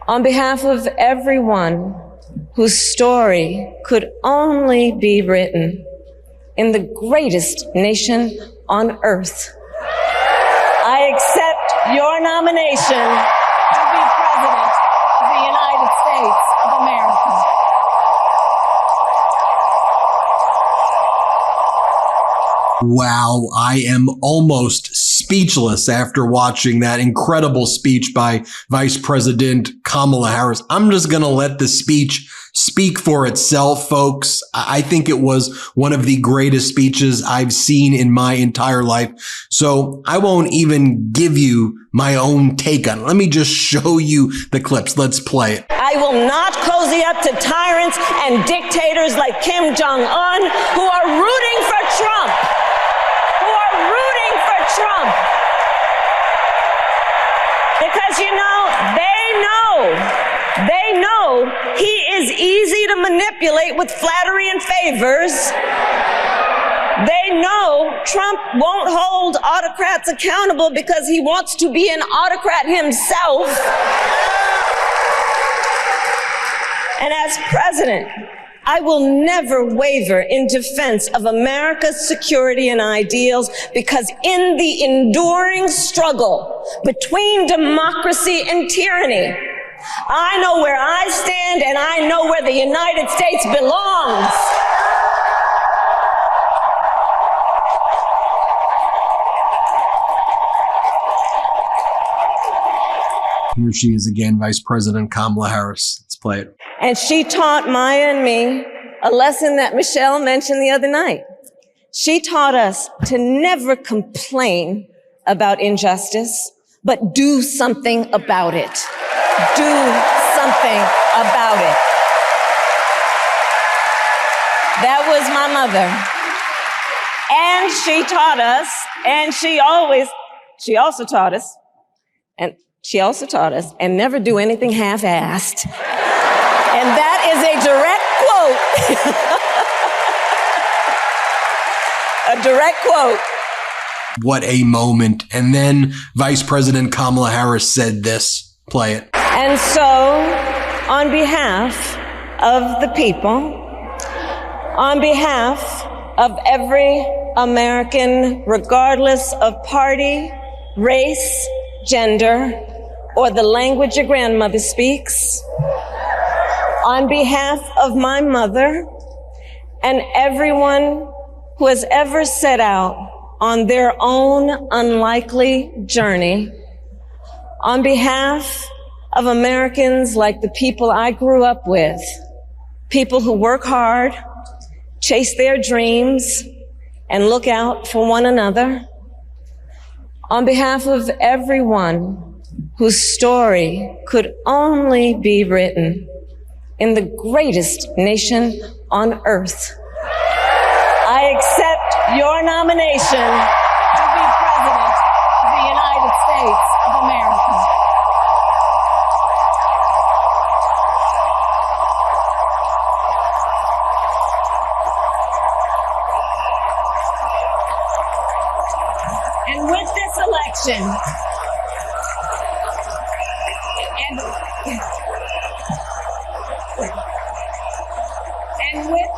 On behalf of everyone whose story could only be written in the greatest nation on earth, I accept your nomination to be President of the United States of America. Wow, I am almost speechless after watching that incredible speech by Vice President Kamala Harris. I'm just going to let the speech speak for itself, folks. I think it was one of the greatest speeches I've seen in my entire life. So I won't even give you my own take on it. Let me just show you the clips. Let's play it. I will not cozy up to tyrants and dictators like Kim Jong-un who are rooting for Trump. Because, you know, they know he is easy to manipulate with flattery and favors. They know Trump won't hold autocrats accountable because he wants to be an autocrat himself. And as president, I will never waver in defense of America's security and ideals, because in the enduring struggle between democracy and tyranny, I know where I stand and I know where the United States belongs. Here she is again, Vice President Kamala Harris. Let's play it. And she taught Maya and me a lesson that Michelle mentioned the other night. She taught us to never complain about injustice, but do something about it. Do something about it. That was my mother. And she taught us, and she also taught us, and never do anything half-assed. And that is a direct quote. A direct quote. What a moment. And then Vice President Kamala Harris said this. Play it. And so, on behalf of the people, on behalf of every American, regardless of party, race, gender, or the language your grandmother speaks, on behalf of my mother and everyone who has ever set out on their own unlikely journey, on behalf of Americans like the people I grew up with, people who work hard, chase their dreams, and look out for one another, on behalf of everyone whose story could only be written in the greatest nation on earth, I accept your nomination to be President of the United States of America. And with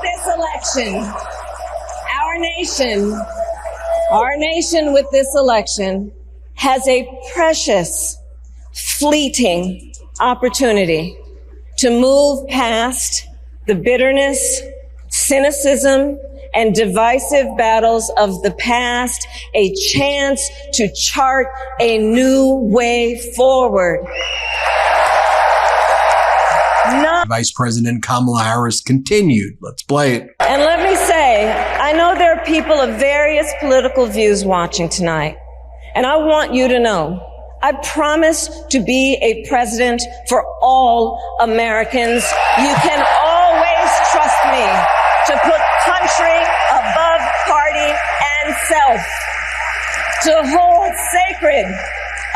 this election, our nation with this election has a precious, fleeting opportunity to move past the bitterness, cynicism, and divisive battles of the past, a chance to chart a new way forward. Vice President Kamala Harris continued. Let's play it. And let me say, I know there are people of various political views watching tonight, and I want you to know, I promise to be a president for all Americans. You can always trust me to put country above party and self, to hold sacred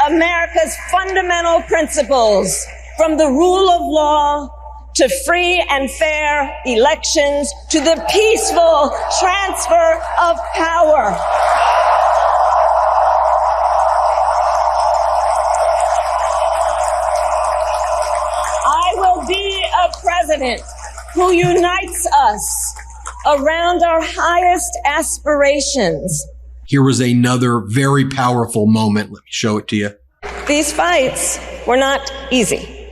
America's fundamental principles, from the rule of law to free and fair elections to the peaceful transfer of power. president who unites us around our highest aspirations. Here was another very powerful moment. Let me show it to you. These fights were not easy,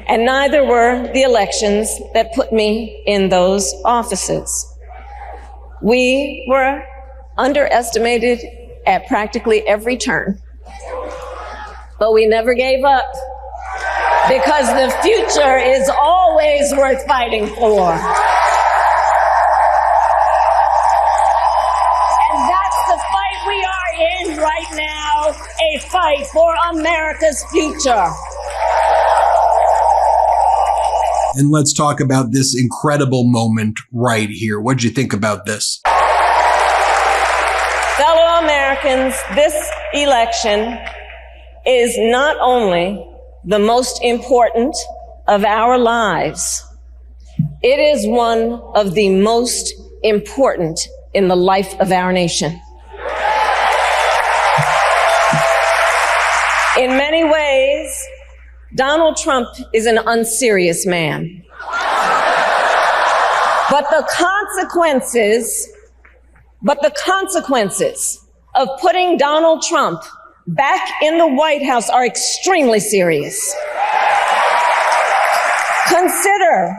and neither were the elections that put me in those offices. We were underestimated at practically every turn, but we never gave up because the future is always worth fighting for. And that's the fight we are in right now, a fight for America's future. And let's talk about this incredible moment right here. What'd you think about this? Fellow Americans, this election is not only the most important of our lives, it is one of the most important in the life of our nation. In many ways, Donald Trump is an unserious man. But the consequences of putting Donald Trump back in the White House are extremely serious. Consider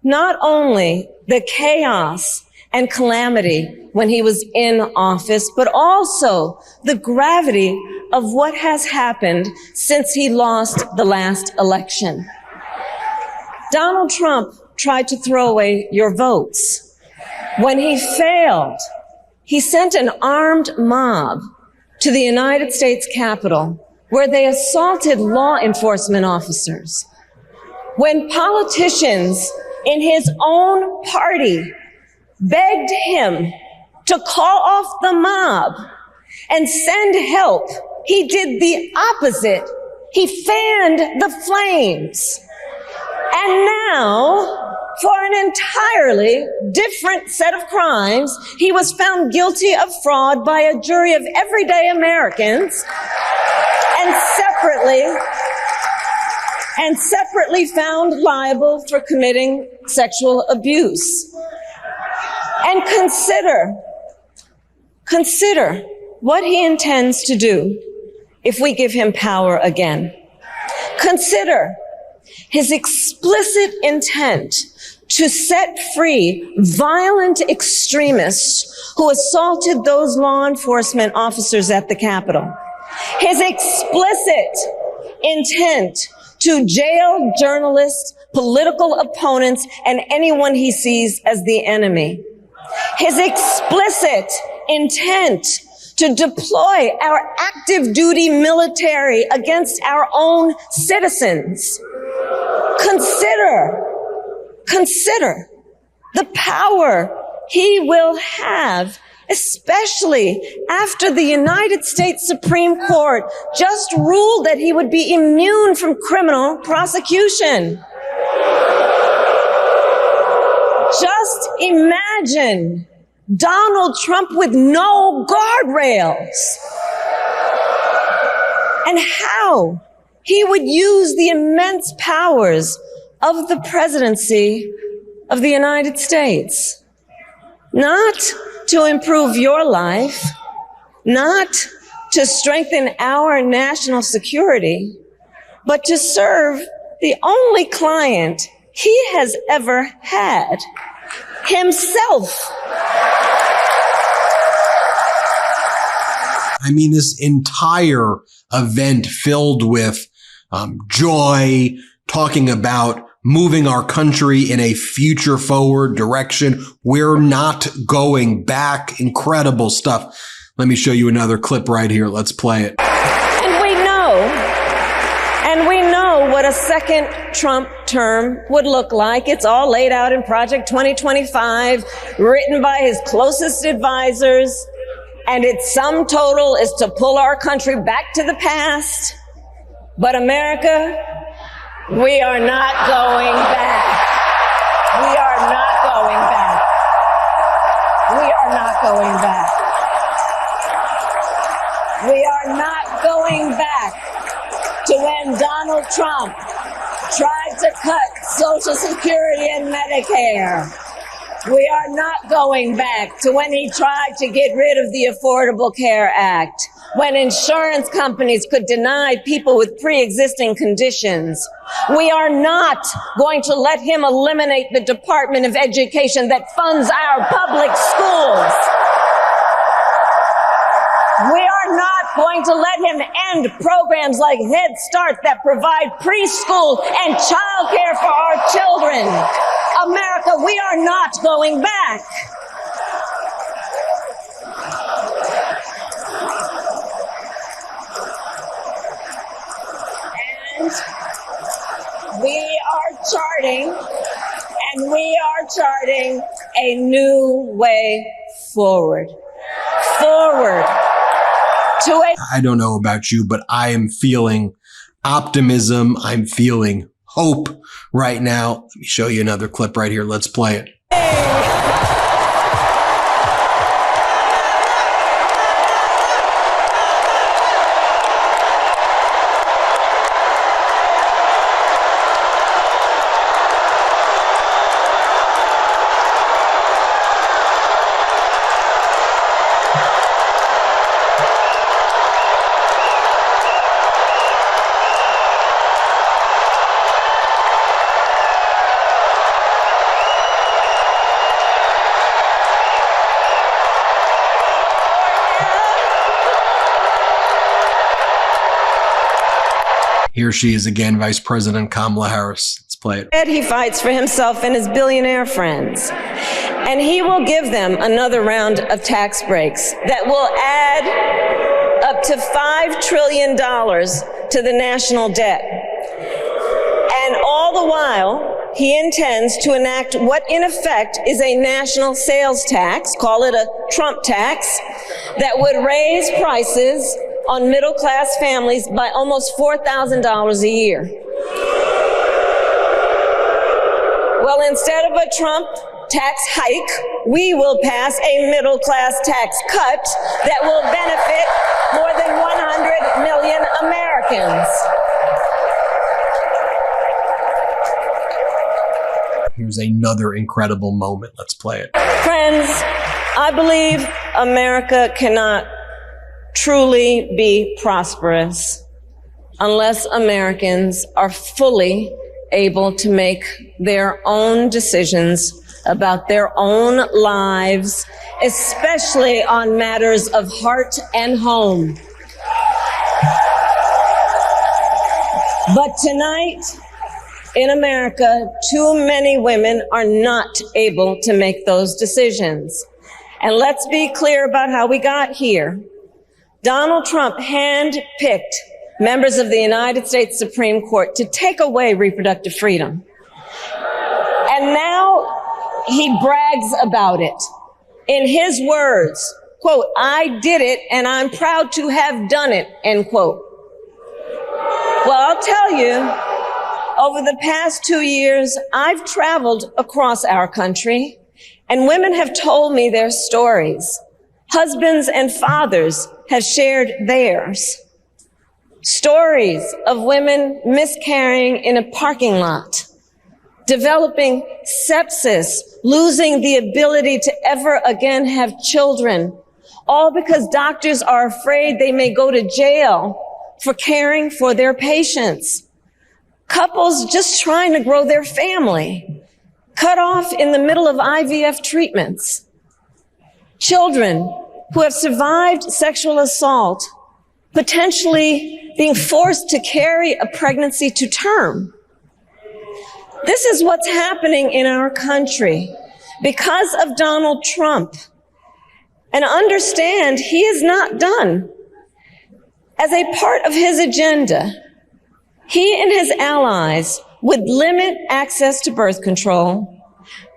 not only the chaos and calamity when he was in office, but also the gravity of what has happened since he lost the last election. Donald Trump tried to throw away your votes. When he failed, he sent an armed mob to the United States Capitol where they assaulted law enforcement officers. When politicians in his own party begged him to call off the mob and send help, he did the opposite. He fanned the flames. And now, for an entirely different set of crimes, he was found guilty of fraud by a jury of everyday Americans and separately found liable for committing sexual abuse. And consider what he intends to do if we give him power again. Consider his explicit intent to set free violent extremists who assaulted those law enforcement officers at the Capitol. His explicit intent to jail journalists, political opponents, and anyone he sees as the enemy. His explicit intent to deploy our active duty military against our own citizens. Consider the power he will have, especially after the United States Supreme Court just ruled that he would be immune from criminal prosecution. Just imagine Donald Trump with no guardrails, and how he would use the immense powers of the presidency of the United States, not to improve your life, not to strengthen our national security, but to serve the only client he has ever had, himself. I mean, this entire event filled with joy, talking about moving our country in a future forward direction. We're not going back. Incredible stuff. Let me show you another clip right here. Let's play it. And we know what a second Trump term would look like. It's all laid out in Project 2025, written by his closest advisors. And its sum total is to pull our country back to the past. But America, we are not going back. We are not going back. We are not going back. We are not going back to when Donald Trump tried to cut Social Security and Medicare. We are not going back to when he tried to get rid of the Affordable Care Act, when insurance companies could deny people with pre-existing conditions. We are not going to let him eliminate the Department of Education that funds our public schools. We are not going to let him end programs like Head Start that provide preschool and childcare for our children. America, we are not going back. And we are charting a new way forward. I don't know about you, but I am feeling optimism. I'm feeling hope right now. Let me show you another clip right here. Let's play it. Here she is again, Vice President Kamala Harris. Let's play it. He fights for himself and his billionaire friends. And he will give them another round of tax breaks that will add up to $5 trillion to the national debt. And all the while, he intends to enact what in effect is a national sales tax, call it a Trump tax, that would raise prices on middle-class families by almost $4,000 a year. Well, instead of a Trump tax hike, we will pass a middle-class tax cut that will benefit more than 100 million Americans. Here's another incredible moment. Let's play it. Friends, I believe America cannot truly be prosperous unless Americans are fully able to make their own decisions about their own lives, especially on matters of heart and home. But tonight, in America, too many women are not able to make those decisions. And let's be clear about how we got here. Donald Trump handpicked members of the United States Supreme Court to take away reproductive freedom. And now he brags about it. In his words, quote, "I did it and I'm proud to have done it," end quote. Well, I'll tell you, over the past 2 years, I've traveled across our country and women have told me their stories. Husbands and fathers have shared theirs. Stories of women miscarrying in a parking lot, developing sepsis, losing the ability to ever again have children, all because doctors are afraid they may go to jail for caring for their patients. Couples just trying to grow their family, cut off in the middle of IVF treatments. Children who have survived sexual assault, potentially being forced to carry a pregnancy to term. This is what's happening in our country because of Donald Trump. And understand, he is not done. As a part of his agenda, he and his allies would limit access to birth control,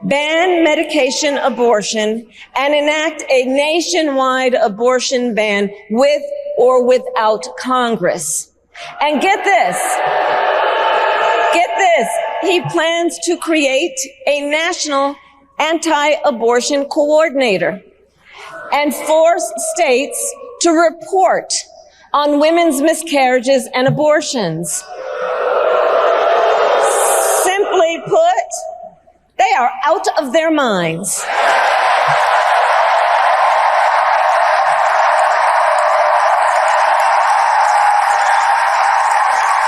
ban medication abortion, and enact a nationwide abortion ban with or without Congress. And get this, he plans to create a national anti-abortion coordinator and force states to report on women's miscarriages and abortions. out of their minds.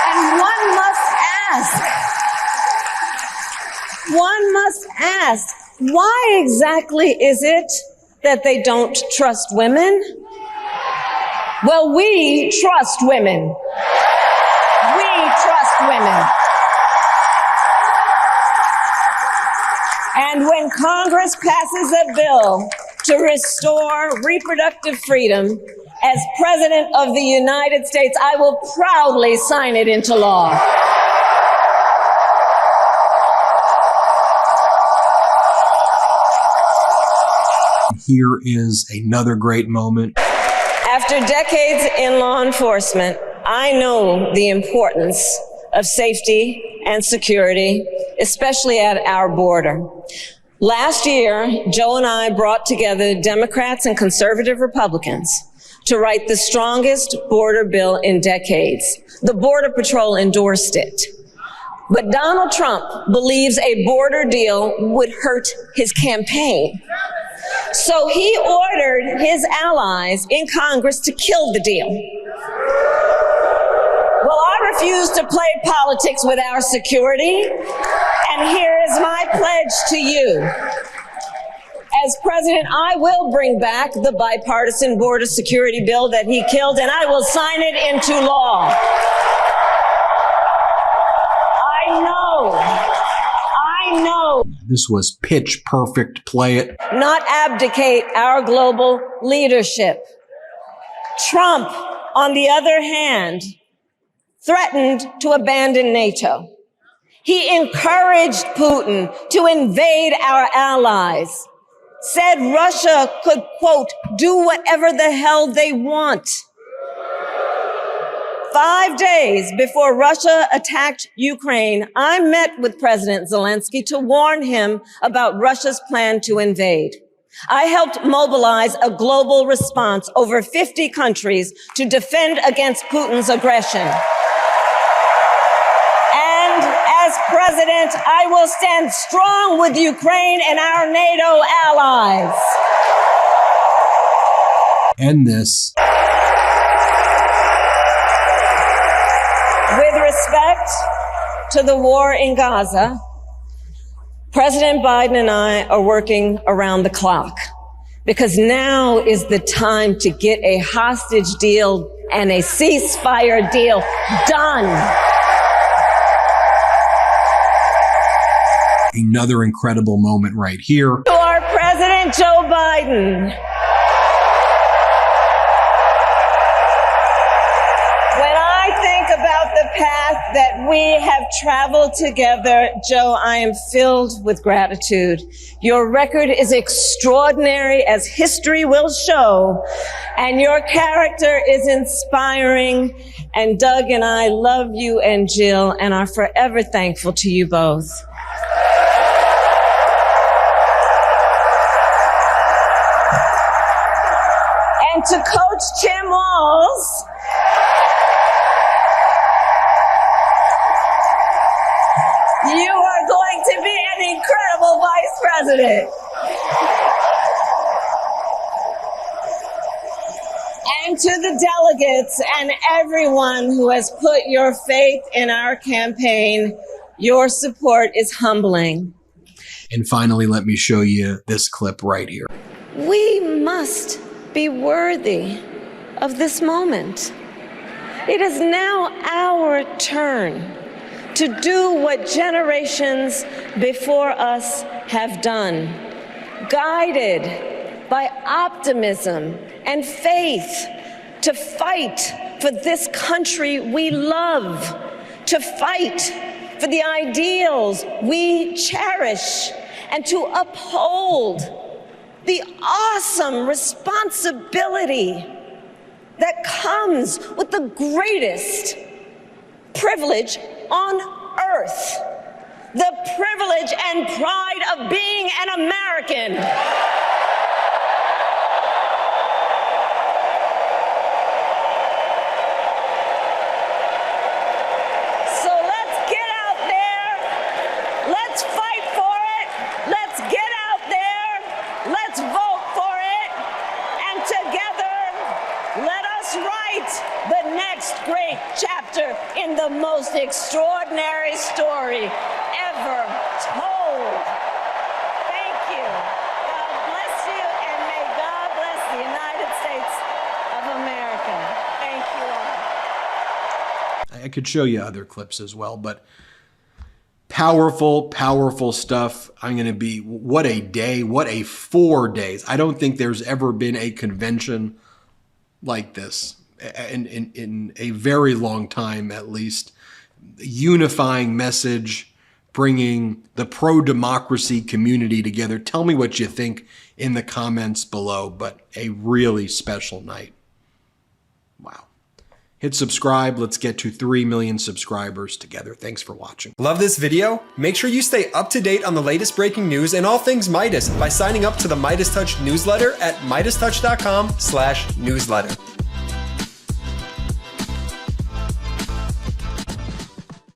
And one must ask, why exactly is it that they don't trust women? Well, we trust women. We trust women. And when Congress passes a bill to restore reproductive freedom, as President of the United States, I will proudly sign it into law. Here is another great moment. After decades in law enforcement, I know the importance of safety and security, especially at our border. Last year, Joe and I brought together Democrats and conservative Republicans to write the strongest border bill in decades. The Border Patrol endorsed it. But Donald Trump believes a border deal would hurt his campaign. So he ordered his allies in Congress to kill the deal. Well, I refuse to play politics with our security, and here is my pledge to you. As president, I will bring back the bipartisan border security bill that he killed, and I will sign it into law. I know. This was pitch perfect. Play it. Not abdicate our global leadership. Trump, on the other hand, threatened to abandon NATO. He encouraged Putin to invade our allies, said Russia could, quote, do whatever the hell they want. 5 days before Russia attacked Ukraine, I met with President Zelensky to warn him about Russia's plan to invade. I helped mobilize a global response over 50 countries to defend against Putin's aggression. And as president, I will stand strong with Ukraine and our NATO allies. End this. With respect to the war in Gaza, President Biden and I are working around the clock because now is the time to get a hostage deal and a ceasefire deal done. Another incredible moment right here. To our President Joe Biden. About the path that we have traveled together, Joe, I am filled with gratitude. Your record is extraordinary, as history will show, and your character is inspiring. And Doug and I love you and Jill and are forever thankful to you both. And to Coach Tim Walz, you are going to be an incredible vice president. And to the delegates and everyone who has put your faith in our campaign, your support is humbling. And finally, let me show you this clip right here. We must be worthy of this moment. It is now our turn to do what generations before us have done, guided by optimism and faith, to fight for this country we love, to fight for the ideals we cherish, and to uphold the awesome responsibility that comes with the greatest privilege on earth, the privilege and pride of being an American. So let's get out there, let's fight for it, let's extraordinary story ever told. Thank you. God bless you, and may God bless the United States of America. Thank you all. I could show you other clips as well, but powerful, powerful stuff. I'm going to be, what a day, what a 4 days. I don't think there's ever been a convention like this in a very long time, at least. Unifying message, bringing the pro-democracy community together. Tell me what you think in the comments below, but a really special night. Wow. Hit subscribe. Let's get to 3 million subscribers together. Thanks for watching. Love this video? Make sure you stay up to date on the latest breaking news and all things Meidas by signing up to the MeidasTouch newsletter at MeidasTouch.com/newsletter.